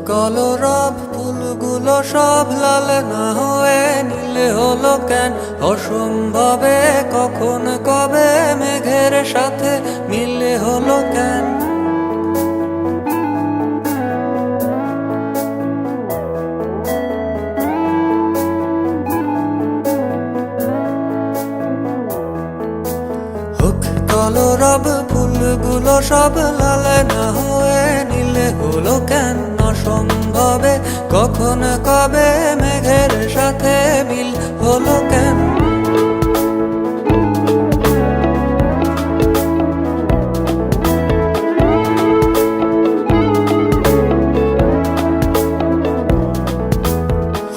কলরব ফুলগুলো সব লাল না হয়ে নীলে হলো কেন? অসম্ভবে কখন কবে মেঘের সাথে মিলে হলো কেন? কলরব ফুলগুলো সব লাল না হয়ে নীলে হলো কেন? অসম্ভবে কখন কবে মেঘের সাথে মিল হলো কেন?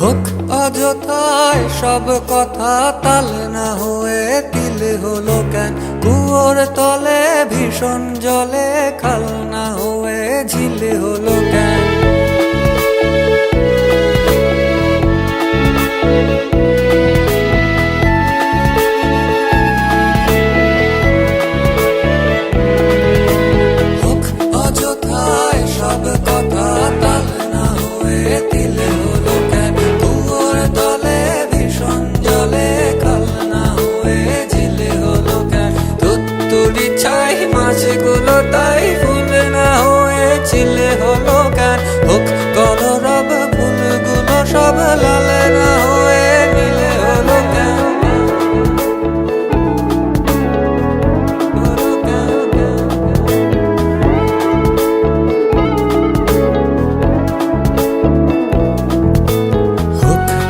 হোক অযথায় সব কথা তাল না হয়ে তিলে হলো কেন? কুয়োর তলে ভীষণ জলে খাল না হয়ে ঝিলে হলো কেন? হোক অযথায় সব কথা তাল না হয়ে তিলে হলো কেন? কুয়োর তলে ভীষণ জলে খাল না হয়ে ঝিলে হলো কেন? তুত্তুরি ছাই মাছগুলো তাই ফুল না হয়ে ছিলে হলো কেন? হোক কলরব ফুলগুলো সব লাল না হয়ে নীলে হলো কেন?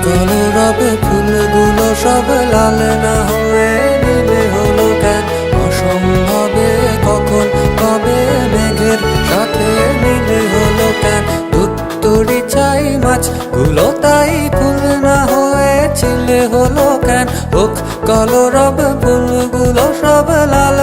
কলরব ফুলগুলো সব লাল না হয়ে নীলে হলো কেন? অসম্ভবে কখন কবে মেঘের সাথে মিলে হলো কেন? তুত্তুরি চাই মাছগুলো তাই ফুল না হয়ে ছিলে হলো কেন? হোক কলরব ফুলগুলো সব লাল